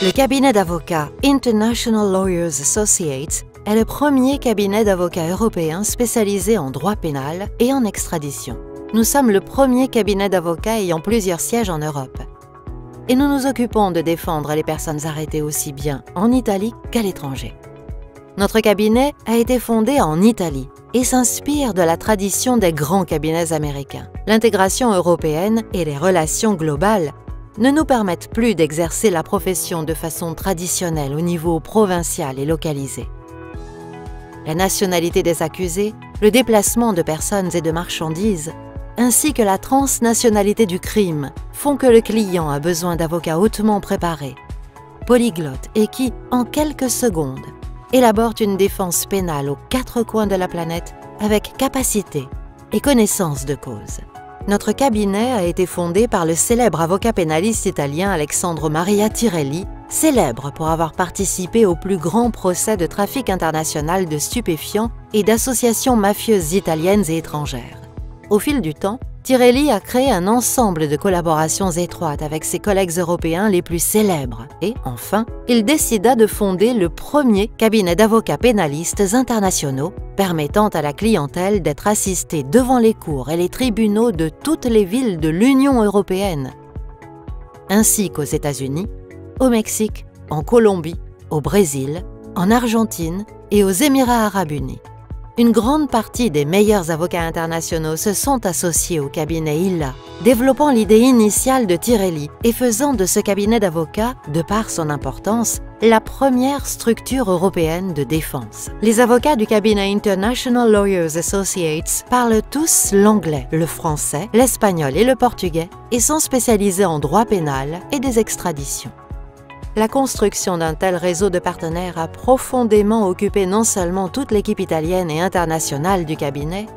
Le cabinet d'avocats International Lawyers Associates est le premier cabinet d'avocats européen spécialisé en droit pénal et en extradition. Nous sommes le premier cabinet d'avocats ayant plusieurs sièges en Europe. Et nous nous occupons de défendre les personnes arrêtées aussi bien en Italie qu'à l'étranger. Notre cabinet a été fondé en Italie et s'inspire de la tradition des grands cabinets américains. L'intégration européenne et les relations globales ne nous permettent plus d'exercer la profession de façon traditionnelle au niveau provincial et localisé. La nationalité des accusés, le déplacement de personnes et de marchandises, ainsi que la transnationalité du crime font que le client a besoin d'avocats hautement préparés, polyglottes et qui, en quelques secondes, élaborent une défense pénale aux quatre coins de la planète avec capacité et connaissance de cause. Notre cabinet a été fondé par le célèbre avocat pénaliste italien Alessandro Maria Tirelli, célèbre pour avoir participé au plus grand procès de trafic international de stupéfiants et d'associations mafieuses italiennes et étrangères. Au fil du temps, Tirelli a créé un ensemble de collaborations étroites avec ses collègues européens les plus célèbres et, enfin, il décida de fonder le premier cabinet d'avocats pénalistes internationaux permettant à la clientèle d'être assistée devant les cours et les tribunaux de toutes les villes de l'Union européenne, ainsi qu'aux États-Unis, au Mexique, en Colombie, au Brésil, en Argentine et aux Émirats arabes unis. Une grande partie des meilleurs avocats internationaux se sont associés au cabinet ILA, développant l'idée initiale de Tirelli et faisant de ce cabinet d'avocats, de par son importance, la première structure européenne de défense. Les avocats du cabinet International Lawyers Associates parlent tous l'anglais, le français, l'espagnol et le portugais et sont spécialisés en droit pénal et des extraditions. La construction d'un tel réseau de partenaires a profondément occupé non seulement toute l'équipe italienne et internationale du cabinet,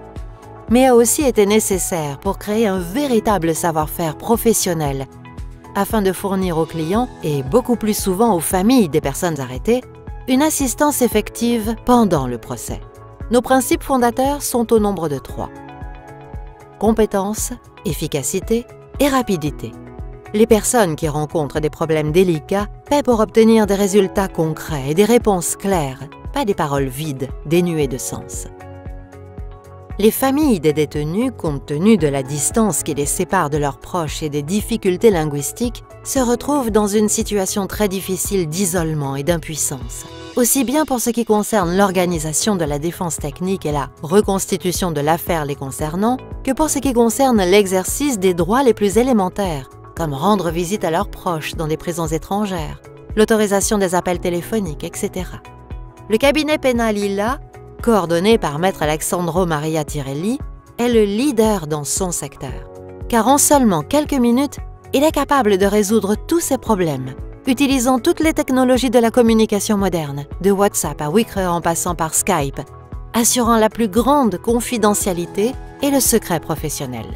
mais a aussi été nécessaire pour créer un véritable savoir-faire professionnel afin de fournir aux clients, et beaucoup plus souvent aux familles des personnes arrêtées, une assistance effective pendant le procès. Nos principes fondateurs sont au nombre de 3. Compétence, efficacité et rapidité. Les personnes qui rencontrent des problèmes délicats paient pour obtenir des résultats concrets et des réponses claires, pas des paroles vides, dénuées de sens. Les familles des détenus, compte tenu de la distance qui les sépare de leurs proches et des difficultés linguistiques, se retrouvent dans une situation très difficile d'isolement et d'impuissance. Aussi bien pour ce qui concerne l'organisation de la défense technique et la reconstitution de l'affaire les concernant, que pour ce qui concerne l'exercice des droits les plus élémentaires, comme rendre visite à leurs proches dans des prisons étrangères, l'autorisation des appels téléphoniques, etc. Le cabinet pénal ILA, coordonné par Maître Alessandro Maria Tirelli, est le leader dans son secteur. Car en seulement quelques minutes, il est capable de résoudre tous ces problèmes, utilisant toutes les technologies de la communication moderne, de WhatsApp à Wickr en passant par Skype, assurant la plus grande confidentialité et le secret professionnel.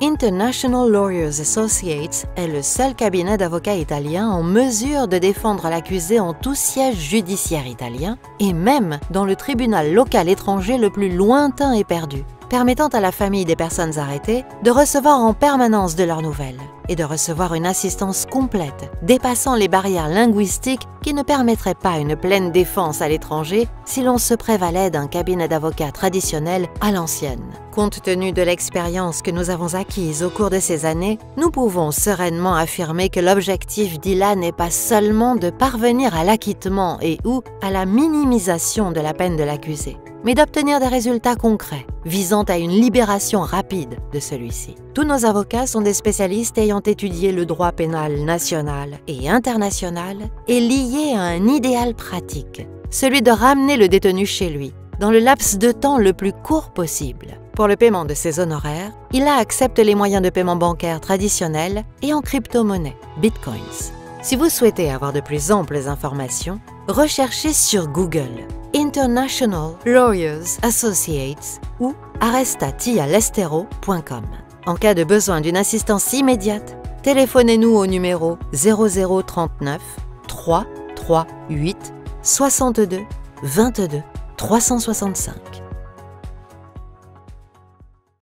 International Lawyers Associates est le seul cabinet d'avocats italien en mesure de défendre l'accusé en tout siège judiciaire italien et même dans le tribunal local étranger le plus lointain et perdu, permettant à la famille des personnes arrêtées de recevoir en permanence de leurs nouvelles et de recevoir une assistance complète, dépassant les barrières linguistiques qui ne permettraient pas une pleine défense à l'étranger si l'on se prévalait d'un cabinet d'avocats traditionnel à l'ancienne. Compte tenu de l'expérience que nous avons acquise au cours de ces années, nous pouvons sereinement affirmer que l'objectif d'ILA n'est pas seulement de parvenir à l'acquittement et ou à la minimisation de la peine de l'accusé, mais d'obtenir des résultats concrets, visant à une libération rapide de celui-ci. Tous nos avocats sont des spécialistes ayant étudié le droit pénal national et international et liés à un idéal pratique, celui de ramener le détenu chez lui, dans le laps de temps le plus court possible. Pour le paiement de ses honoraires, ILA accepte les moyens de paiement bancaires traditionnels et en crypto-monnaie, bitcoins. Si vous souhaitez avoir de plus amples informations, recherchez sur Google International Lawyers Associates ou arrestatialestero.com. En cas de besoin d'une assistance immédiate, téléphonez-nous au numéro 0039 338 62 22 365.